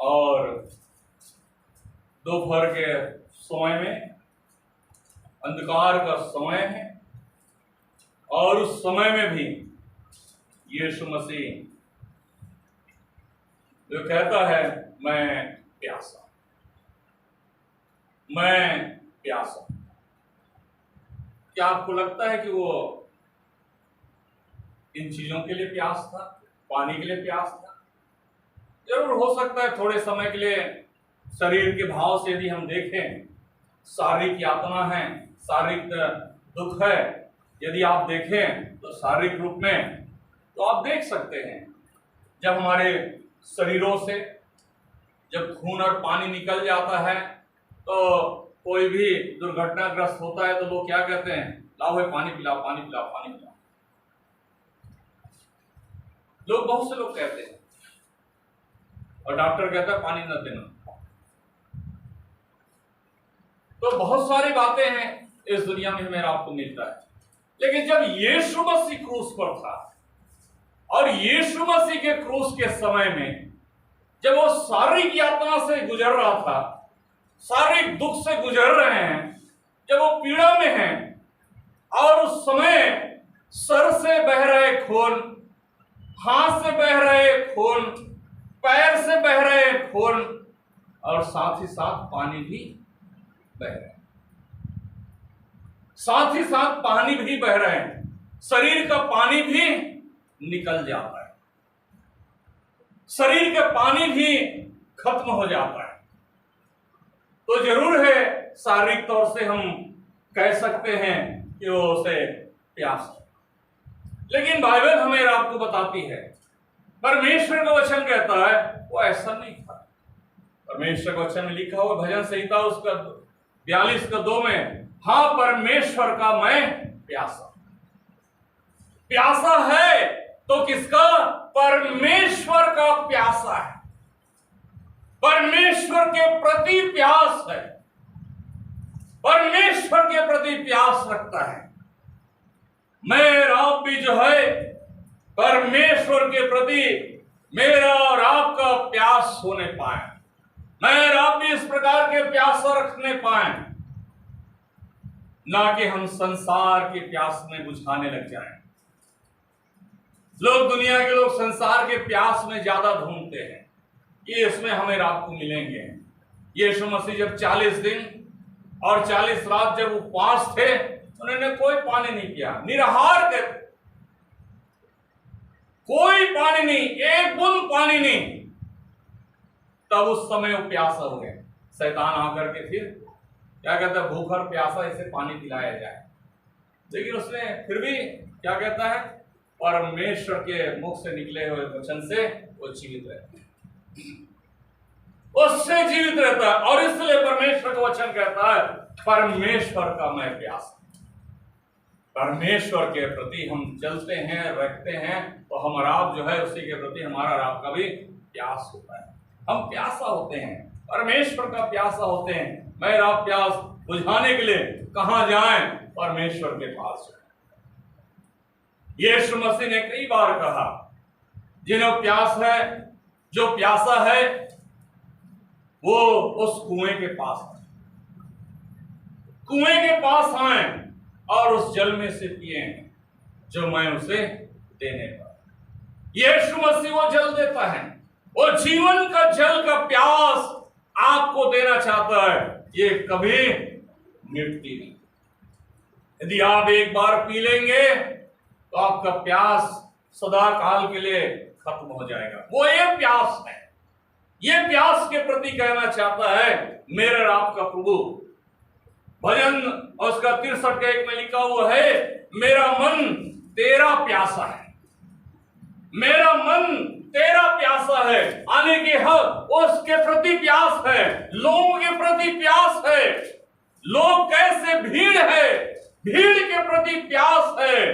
और दोपहर के समय में अंधकार का समय है और उस समय में भी यीशु मसीह जो कहता है मैं प्यासा, मैं प्यासा। क्या आपको लगता है कि वो इन चीजों के लिए प्यास था, पानी के लिए प्यास था? जरूर हो सकता है थोड़े समय के लिए शरीर के भाव से यदि हम देखें, शारीरिक यातना है, शारीरिक दुख है, यदि आप देखें तो शारीरिक रूप में तो आप देख सकते हैं जब हमारे शरीरों से जब खून और पानी निकल जाता है तो कोई भी दुर्घटनाग्रस्त होता है तो लोग क्या कहते हैं, लाओ भाई पानी पिलाओ, पानी पिलाओ, पानी पिलाओ। लोग, बहुत से लोग कहते हैं और डॉक्टर कहता है पानी न देना। तो बहुत सारी बातें हैं इस दुनिया में हमें आपको मिलता है, लेकिन जब यीशु मसीह क्रूस पर था और यीशु मसीह के क्रूस के समय में जब वो शारीरिक यातना से गुजर रहा था, शारीरिक दुख से गुजर रहे हैं, जब वो पीड़ा में हैं और उस समय सर से बह रहे खून, हाथ से बह रहे खून, पैर से बह रहे खून और साथ ही साथ पानी भी बह रहे हैं, साथ ही साथ पानी भी बह रहे हैं, शरीर का पानी भी निकल जाता है, शरीर का पानी भी खत्म हो जाता है। तो जरूर है शारीरिक तौर से हम कह सकते हैं कि वो उसे प्यास है, लेकिन बाइबल हमें आपको बताती है, परमेश्वर का वचन कहता है वो ऐसा नहीं था। परमेश्वर का वचन में लिखा हुआ भजन संहिता उसका 42:2 में, हाँ परमेश्वर का मैं प्यासा। प्यासा है तो किसका? परमेश्वर का प्यासा है, परमेश्वर के प्रति प्यास है, परमेश्वर के प्रति प्यास रखता है। मेरा आप भी जो है परमेश्वर के प्रति मेरा और आपका प्यास होने पाए, मैं आप भी इस प्रकार के प्यास रखने पाए, ना कि हम संसार की प्यास में बुझाने लग जाएं। लोग, दुनिया के लोग संसार के प्यास में ज्यादा ढूंढते हैं कि इसमें हमें रात को मिलेंगे। यीशु मसीह जब 40 दिन और 40 रात जब उपवास थे, उन्होंने कोई पानी नहीं पिया, निराहार थे, कोई पानी नहीं, एक बूंद पानी नहीं। तब उस समय वो प्यासा हो गए। शैतान आकर के फिर क्या कहता है, भूखा और प्यासा इसे पानी पिलाया जाए, लेकिन उसने फिर भी क्या कहता है, परमेश्वर के मुख से निकले हुए वचन से वो जीवित रहता है, उससे जीवित रहता है। और इसलिए परमेश्वर का वचन कहता है परमेश्वर का मैं प्यासा। परमेश्वर के प्रति हम चलते हैं, रखते हैं, तो हमारा आप जो है उसी के प्रति हमारा और आपका भी प्यास होता है। हम प्यासा होते हैं, परमेश्वर का प्यासा होते हैं। मैं आप प्यास बुझाने के लिए कहां जाएं? परमेश्वर के पास जाएं। यीशु मसीह ने कई बार कहा, जिन्हें प्यास है, जो प्यासा है वो उस कुएं के पास आए, कुएं के पास आए और उस जल में से पिए जो मैं उसे देने पर। यीशु मसीह वो जल देता है, वो जीवन का जल का प्यास आपको देना चाहता है, ये कभी मिटती नहीं। यदि आप एक बार पी लेंगे तो आपका प्यास सदा काल के लिए खत्म हो जाएगा। वो ये प्यास है, ये प्यास के प्रति कहना चाहता है मेरे आपका प्रभु। भजन उसका 63 में लिखा हुआ है, मेरा मन तेरा प्यासा है, मेरा मन तेरा प्यासा है। आने के हक उसके प्रति प्यास है, लोगों के प्रति प्यास है। लोग कैसे भीड़ है, भीड़ के प्रति प्यास है,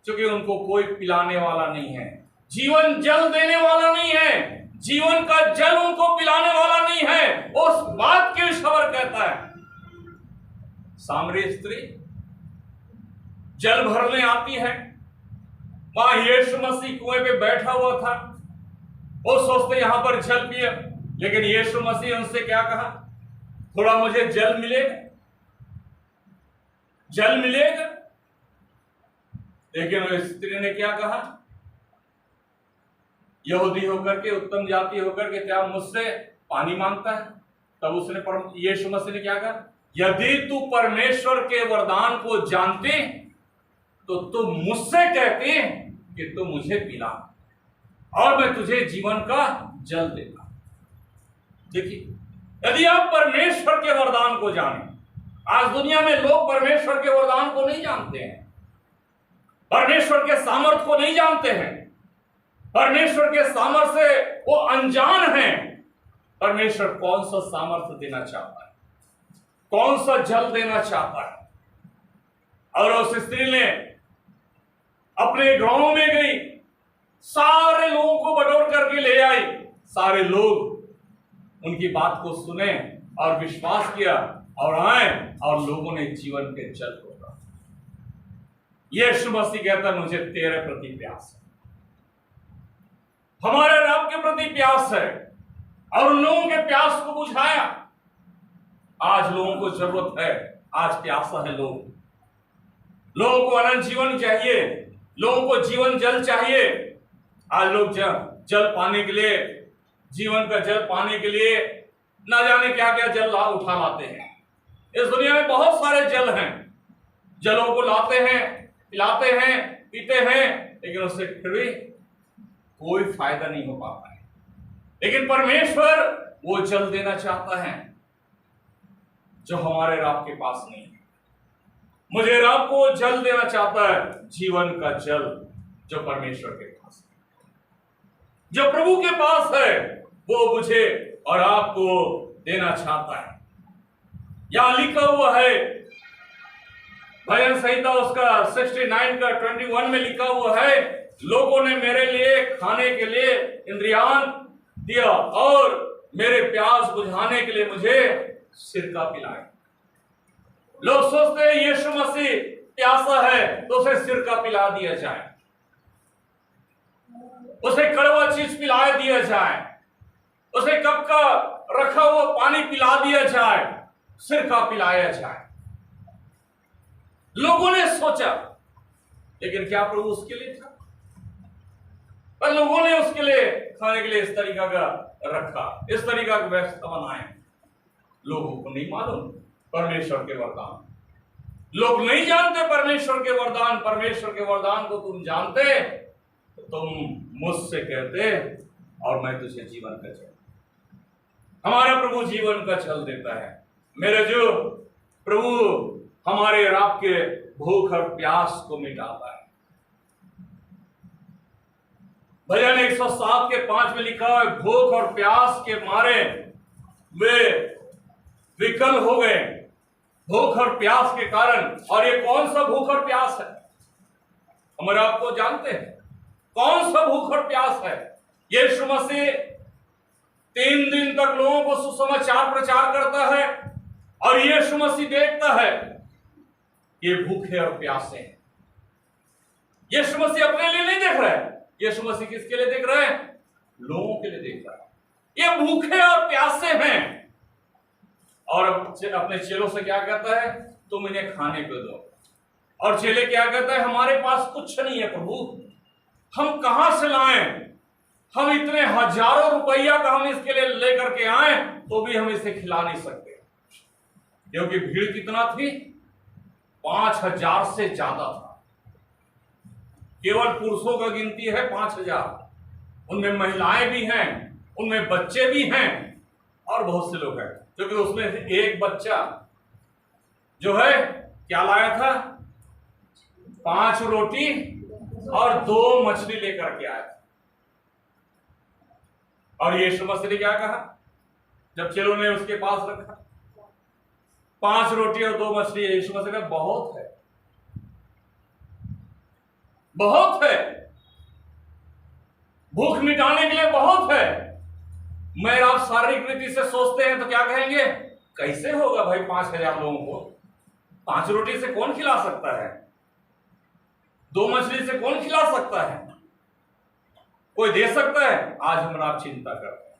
क्योंकि उनको कोई पिलाने वाला नहीं है, जीवन जल देने वाला नहीं है, जीवन का जल उनको पिलाने वाला नहीं है। उस बात के खबर कहता है। सामरी स्त्री जल भरने आती है, वहां यीशु मसीह कुएं पे बैठा हुआ था, वो सोचते यहां पर जल पिए, लेकिन यीशु मसीह उनसे क्या कहा, थोड़ा मुझे जल मिलेगा, जल मिलेगा। लेकिन उस स्त्री ने क्या कहा, यहूदी होकर के, उत्तम जाति होकर के क्या मुझसे पानी मांगता है? तब उसने यीशु मसीह ने क्या कहा, यदि तू परमेश्वर के वरदान को जानते तो तू मुझसे कहते कि तू मुझे पिला और मैं तुझे जीवन का जल देगा। देखिए, यदि आप परमेश्वर के वरदान को जाने, आज दुनिया में लोग परमेश्वर के वरदान को नहीं जानते हैं, परमेश्वर के सामर्थ को नहीं जानते हैं, परमेश्वर के सामर्थ से वो अनजान हैं। परमेश्वर कौन सा सामर्थ्य देना चाहता है, कौन सा जल देना चाहता है। और उस स्त्री ने अपने गांव में गई, सारे लोगों को बटोर करके ले आई, सारे लोग उनकी बात को सुने और विश्वास किया और आए और लोगों ने जीवन के जल को प्राप्त। यीशु मसीह कहता, मुझे तेरे प्रति प्यास है, हमारे रब के प्रति प्यास है, और उन लोगों के प्यास को बुझाया। आज लोगों को जरूरत है, आज प्यासा है लोगों को अनंत जीवन चाहिए, लोगों को जीवन जल चाहिए। आज लोग जल पाने के लिए, जीवन का जल पाने के लिए ना जाने क्या क्या जल उठा लाते हैं। इस दुनिया में बहुत सारे जल हैं, जलों को लाते हैं, पिलाते हैं, पीते हैं, लेकिन उससे फिर भी कोई फायदा नहीं हो पाता है। लेकिन परमेश्वर वो जल देना चाहता है जो हमारे रब के पास नहीं है। मुझे रब को जल देना चाहता है, जीवन का जल जो परमेश्वर के पास है, जो प्रभु के पास है, वो मुझे और आपको देना चाहता है। यहां लिखा हुआ है, भजन संहिता उसका 69 का 21 में लिखा हुआ है, लोगों ने मेरे लिए खाने के लिए इंद्रियान दिया और मेरे प्यास बुझाने के लिए मुझे सिरका पिलाया। लोग सोचते हैं यीशु मसीह प्यासा है तो उसे सिरका पिला दिया जाए, उसे कड़वा चीज पिला दिया जाए, उसे कप का रखा हुआ पानी पिला दिया जाए, सिरका पिलाया जाए। लोगों ने सोचा, लेकिन क्या प्रभु उसके लिए था? पर लोगों ने उसके लिए खाने के लिए इस तरीका का रखा, इस तरीका की व्यवस्था बनाए। लोगों को नहीं मालूम परमेश्वर के वरदान, लोग नहीं जानते परमेश्वर के वरदान। परमेश्वर के वरदान को तुम जानते तो तुम मुझसे कहते और मैं तुझे जीवन का जल। हमारा प्रभु जीवन का जल देता है। मेरे जो प्रभु हमारे रब के भूख और प्यास को मिटाता है। भजन 107 के 5 में लिखा है, भूख और प्यास के मारे वे विकल हो गए, भूख और प्यास के कारण। और ये कौन सा भूख और प्यास है? हमारे आपको जानते हैं कौन सा भूख और प्यास है? यीशु मसीह 3 दिन तक लोगों को सुसमाचार प्रचार करता है और यीशु मसीह देखता है ये भूखे और प्यासे हैं। यीशु मसीह अपने लिए नहीं देख रहा है, यीशु मसीह किसके लिए देख रहे हैं? लोगों के लिए देख रहा है। ये भूखे और प्यासे हैं। और अपने चेलों से क्या कहता है? तुम इन्हें खाने को दो। और चेले क्या कहता है? हमारे पास कुछ नहीं है प्रभु, हम कहां से लाएं? हम इतने हजारों रुपया का हम इसके लिए लेकर के आए तो भी हम इसे खिला नहीं सकते, क्योंकि भीड़ कितना थी? 5000 से ज्यादा था। केवल पुरुषों का गिनती है 5000, उनमें महिलाएं भी हैं, उनमें बच्चे भी हैं और बहुत से लोग हैं। क्योंकि उसमें से एक बच्चा जो है क्या लाया था? 5 रोटी और 2 मछली लेकर के आया था। और यीशु मसीह ने क्या कहा जब चेलों ने उसके पास रखा? 5 रोटी और 2 मछली। यीशु मसीह ने कहा बहुत है, बहुत है, भूख मिटाने के लिए बहुत है। मैं आप शारीरिक रीति से सोचते हैं तो क्या कहेंगे? कैसे होगा भाई 5000 लोगों को 5 रोटी से कौन खिला सकता है? 2 मछली से कौन खिला सकता है? कोई दे सकता है? आज हम आप चिंता करते हैं।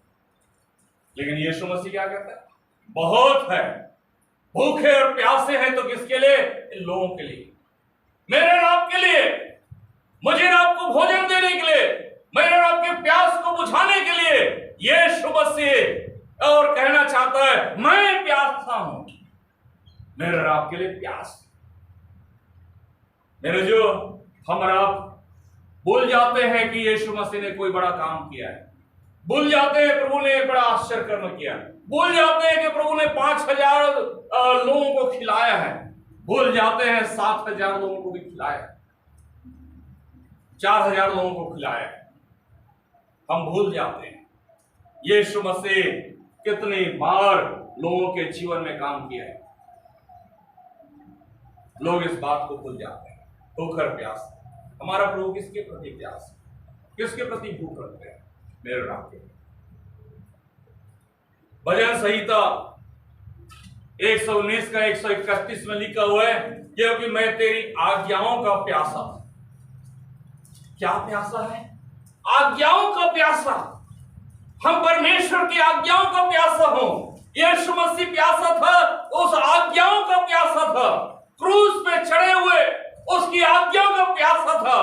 लेकिन यीशु मसीह क्या कहता है? बहुत है, भूखे और प्यासे हैं तो किसके लिए? इन लोगों के लिए, मेरे और आपके लिए, मुझे और आपको भोजन देने के लिए, मेरे और आपके प्यास को बुझाने के लिए यीशु मसीह और कहना चाहता है मैं प्यासा हूं, मेरे और आपके लिए प्यास। मेरे जो हम और आप भूल जाते हैं कि यीशु मसीह ने कोई बड़ा काम किया है, भूल जाते हैं प्रभु ने एक बड़ा आश्चर्य कर्म किया, भूल जाते हैं कि प्रभु ने 5,000 लोगों को खिलाया है, भूल जाते हैं 7,000 लोगों को भी खिलाया है, 4,000 लोगों को खिलाया है। हम भूल जाते हैं यीशु मसीह कितनी बार लोगों के जीवन में काम किया है। लोग इस बात को भूल जाते हैं। भूख और प्यास, हमारा प्रभु किसके प्रति प्यास, किसके प्रति भूख रखते हैं? मेरे और आपके। भजन संहिता 119 का 131 में लिखा हुआ है, क्योंकि मैं तेरी आज्ञाओं का प्यासा। क्या प्यासा है? आज्ञाओं का प्यासा। हम परमेश्वर की आज्ञाओं का प्यासा हो। यीशु मसीह प्यासा था, उस आज्ञाओं का प्यासा था, क्रूस पे चढ़े हुए उसकी आज्ञाओं का प्यासा था।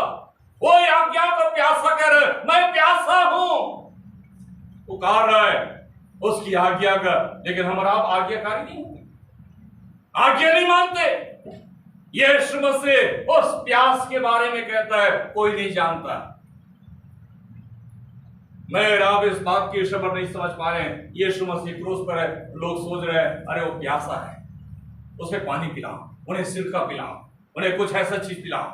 वो आज्ञाओं का प्यासा कर मैं प्यासा हूं पुकार रहा है उसकी आज्ञा का। लेकिन हमारा आप आज्ञाकारी नहीं होते, आज्ञा नहीं मानते। यीशु मसीह उस प्यास के बारे में कहता है कोई नहीं जानता। मैं आप इस बात की खबर नहीं समझ पा रहे हैं। यीशु मसीह क्रूस पर है, लोग सोच रहे हैं अरे वो प्यासा है, उसे पानी पिलाओ, उन्हें सिरका पिलाओ, उन्हें कुछ ऐसा चीज पिलाओ।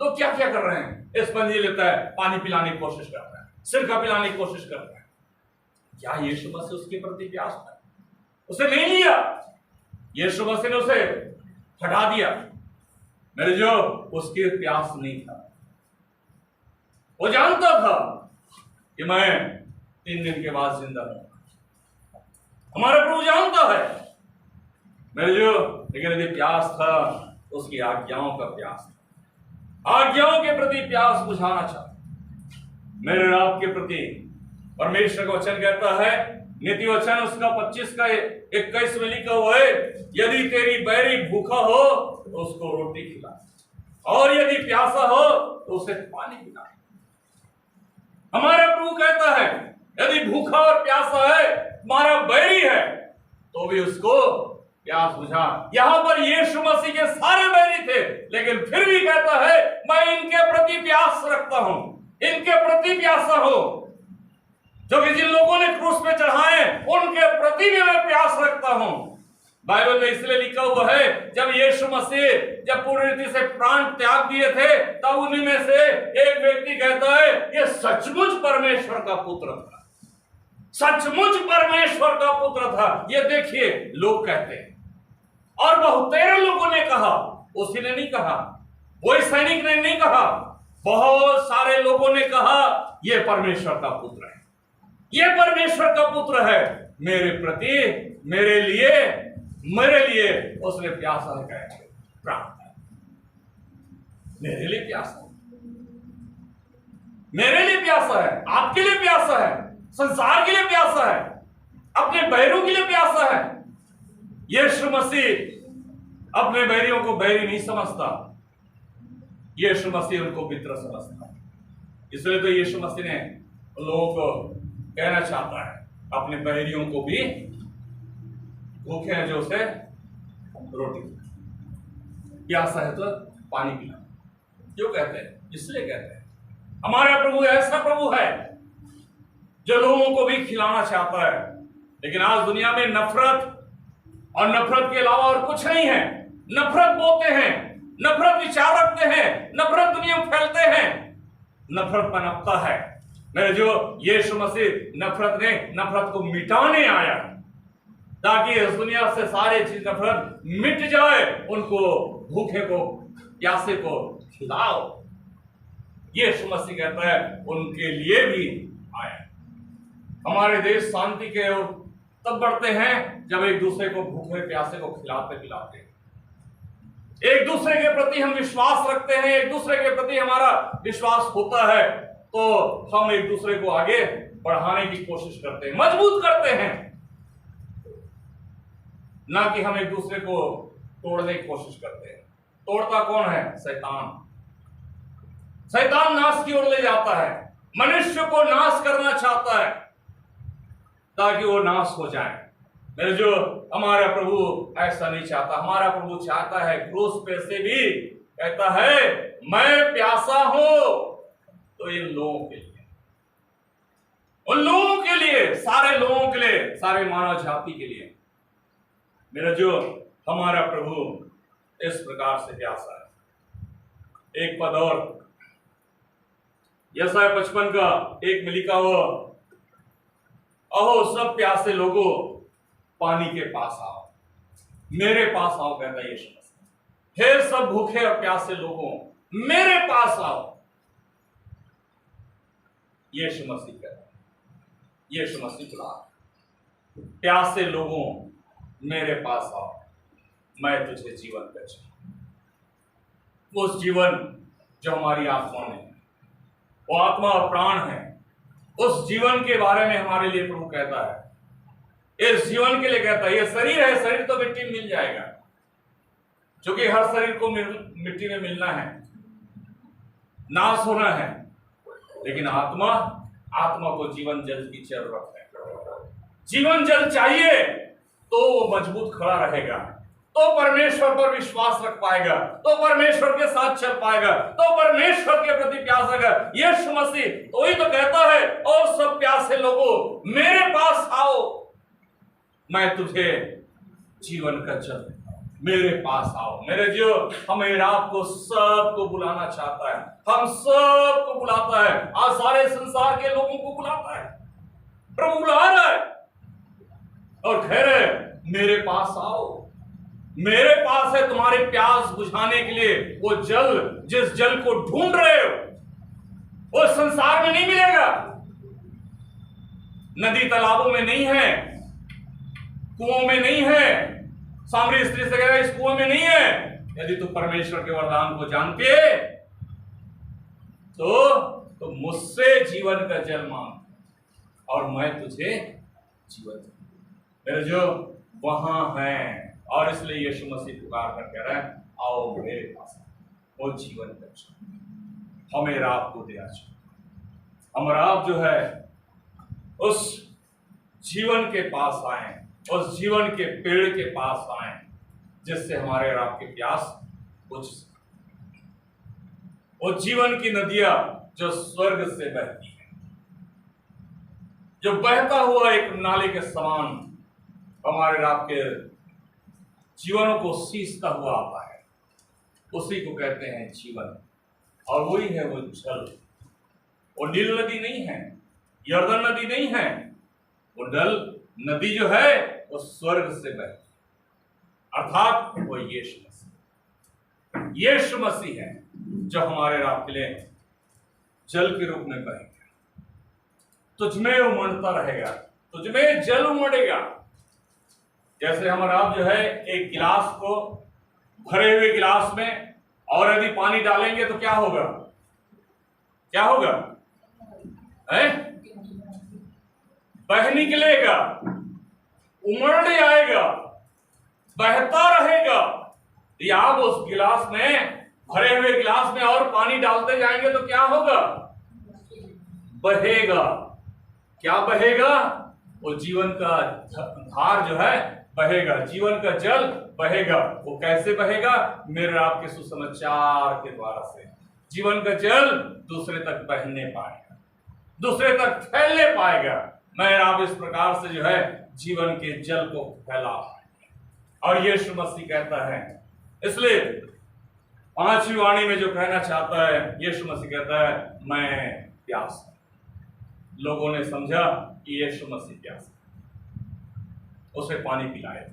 तो क्या क्या कर रहे हैं? इस बंदी लेता है, पानी पिलाने की कोशिश करता है, सिरका पिलाने की कोशिश करता है। क्या यीशु मसीह उसके प्रति प्यास था? उसे नहीं लिया, यीशु मसीह ने उसे हटा दिया। मेरे जो उसके प्यास नहीं था, वो जानता था कि मैं 3 दिन के बाद जिंदा रहूंगा। हमारा प्रभु जानता है मेरे जो, लेकिन यदि प्यास था उसकी आज्ञाओं का प्यास था, आज्ञाओं के प्रति प्यास बुझाना चाहता। मेरे और आपके प्रति परमेश्वर का वचन कहता है, नीति वचन उसका 25 का 21 में लिखा हुआ है, यदि तेरी बैरी भूखा हो तो उसको रोटी खिला, और यदि प्यासा हो तो उसे पानी पिला। हमारा प्रभु कहता है यदि भूखा और प्यासा है, तुम्हारा बैरी है, तो भी उसको प्यास बुझा। यहां पर यीशु मसीह के सारे बैरी थे, लेकिन फिर भी कहता है मैं इनके प्रति प्यास रखता हूं, इनके प्रति प्यासा हूं। जो कि जिन लोगों ने क्रूस पे चढ़ाए उनके प्रति भी मैं प्यास रखता हूं। बाइबल में इसलिए लिखा हुआ है, जब यीशु मसीह जब पूरी रीति से प्राण त्याग दिए थे, तब उन्हीं में से एक व्यक्ति कहता है ये सचमुच परमेश्वर का पुत्र था, सचमुच परमेश्वर का पुत्र था। ये देखिए लोग कहते हैं, और बहुतेरे लोगों ने कहा, उसी ने नहीं कहा, वही सैनिक ने नहीं कहा, बहुत सारे लोगों ने कहा ये परमेश्वर का पुत्र है, ये परमेश्वर का पुत्र है। मेरे प्रति, मेरे लिए उसने प्यासा है, प्राप्त है। मेरे लिए प्यासा है, मेरे लिए प्यासा है, आपके लिए प्यासा है, संसार के लिए प्यासा है, अपने बैरों के लिए प्यासा है। यीशु मसीह अपने बैरियों को बैरी नहीं समझता, यीशु मसीह उनको मित्र समझता। इसलिए तो यीशु मसीह ने लोगों को कहना चाहता है अपने बैरियों को भी भूखे हैं जो उसे रोटी, प्यासा है तो पानी पिला। क्यों कहते हैं? इसलिए कहते हैं हमारा प्रभु ऐसा प्रभु है जो लोगों को भी खिलाना चाहता है। लेकिन आज दुनिया में नफरत और नफरत के अलावा और कुछ नहीं है। नफरत बोलते हैं, नफरत विचार रखते हैं, नफरत दुनिया में फैलते हैं, नफरत पनपता है। मेरे जो यीशु मसीह नफरत को मिटाने आया, ताकि इस दुनिया से सारे चीज नफरत मिट जाए। उनको भूखे को, प्यासे को खिलाओ। यीशु मसीह कहता है उनके लिए भी आया। हमारे देश शांति के ओर तब बढ़ते हैं जब एक दूसरे को भूखे प्यासे को खिलाते पिलाते हैं, एक दूसरे के प्रति हम विश्वास रखते हैं, एक दूसरे के प्रति हमारा विश्वास होता है, तो हम एक दूसरे को आगे बढ़ाने की कोशिश करते हैं, मजबूत करते हैं, ना कि हम एक दूसरे को तोड़ने की कोशिश करते हैं। तोड़ता कौन है? शैतान। शैतान नाश की ओर ले जाता है, मनुष्य को नाश करना चाहता है ताकि वो नाश हो जाए। मेरे जो हमारा प्रभु ऐसा नहीं चाहता। हमारा प्रभु चाहता है, क्रूस पे से भी कहता है, मैं प्यासा हूं। तो इन लोगों के लिए, उन लोगों के लिए, सारे लोगों के लिए, सारे मानव जाति के लिए मेरा जो हमारा प्रभु इस प्रकार से प्यासा है। एक पद और यशायाह 55 का 1 में लिखा हो, अहो सब प्यासे लोगों पानी के पास आओ, मेरे पास आओ, कहता है यीशु मसीह। हे सब भूखे और प्यासे लोगों मेरे पास आओ, यीशु मसीह कहता है। यीशु मसीह बुला, प्यासे लोगों मेरे पास आओ, मैं तुझे जीवन दूंगा। उस जीवन जो हमारी आत्मा में है, वो आत्मा और प्राण है, उस जीवन के बारे में हमारे लिए प्रभु कहता है। इस जीवन के लिए कहता है। ये शरीर है, शरीर तो मिट्टी में मिल जाएगा, क्योंकि हर शरीर को मिट्टी में मिलना है, नाश होना है, लेकिन आत्मा, आत्मा को जीवन जल की जरूरत है। जीवन जल चाहिए तो वो मजबूत खड़ा रहेगा, तो परमेश्वर पर विश्वास रख पाएगा, तो परमेश्वर के साथ चल पाएगा, तो परमेश्वर के प्रति प्यास रखेगा। यीशु मसीह तो ही तो कहता है, और सब प्यासे लोगों मेरे पास आओ, मैं तुझे जीवन का जल देता हूं, मेरे पास आओ। मेरे जो हमें आपको सबको बुलाना चाहता है, हम सबको बुलाता है, आज सारे संसार के लोगों को बुलाता है, प्रभु बुला रहा है और कह रहे मेरे पास आओ। मेरे पास है तुम्हारे प्यास बुझाने के लिए वो जल, जिस जल को ढूंढ रहे हो वो संसार में नहीं मिलेगा, नदी तालाबों में नहीं है, कुओं में नहीं है। सामरी स्त्री से कह रहा है इस कुओं में नहीं है। यदि तू परमेश्वर के वरदान को जानते तो मुझसे जीवन का जल मांग और मैं तुझे जीवन दूंगा। मेरे जो वहां है, और इसलिए यीशु मसीह पुकार कर कह रहा है, आओ मेरे पास, वो जीवन का जल हमें रात को देना चाहिए। हम रात जो है उस जीवन के पास आए, उस जीवन के पेड़ के पास आए, जिससे हमारे रात की प्यास बुझ सके। वो जीवन की नदियां जो स्वर्ग से बहती है, जो बहता हुआ एक नाले के समान हमारे रात के जीवनों को सींचता हुआ आता है, उसी को कहते हैं जीवन। और वही है वो जल। वो नील नदी नहीं है, यर्दन नदी नहीं है, वो डल नदी जो है वो स्वर्ग से बहती, अर्थात वो यीशु मसीह। यीशु मसीह है जो हमारे रात के लिए जल के रूप में बहेगा। तुझमें उमड़ता रहेगा, तुझमें जल उमड़ेगा। जैसे हमारा आप जो है एक गिलास को, भरे हुए गिलास में और यदि पानी डालेंगे तो क्या होगा? क्या होगा? है? बह निकलेगा, उमड़ आएगा, बहता रहेगा। या आप उस गिलास में, भरे हुए गिलास में और पानी डालते जाएंगे तो क्या होगा? बहेगा। क्या बहेगा? वो जीवन का धार जो है बहेगा, जीवन का जल बहेगा। वो कैसे बहेगा? मेरे आपके सुसमाचार के द्वारा से जीवन का जल दूसरे तक बहने पाएगा, दूसरे तक फैलने पाएगा। मैं आप इस प्रकार से जो है जीवन के जल को फैला पाएंगे। और यीशु मसीह कहता है, इसलिए पांचवी वाणी में जो कहना चाहता है, यीशु मसीह कहता है मैं प्यास हूं। लोगों ने समझा कि यीशु मसीह प्यास है, उसे पानी पिलाए,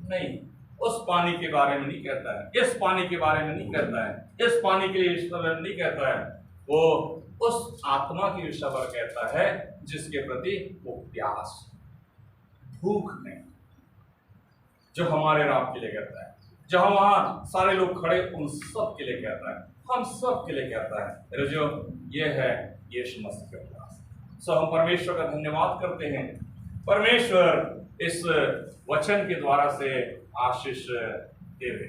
नहीं, उस पानी के बारे में नहीं कहता है, इस पानी के बारे में नहीं कहता है, इस पानी के लिए ईश्वर नहीं कहता है। वो उस आत्मा की ईश्वर कहता है जिसके प्रति वो प्यास, भूख नहीं, जो हमारे रात के लिए कहता है, जहां वहां सारे लोग खड़े उन सब के लिए कहता है, हम सब के लिए कहता है। जो ये है यीशु मसीह का प्यास, सो हम परमेश्वर का धन्यवाद करते हैं। परमेश्वर इस वचन के द्वारा से आशीष देवे।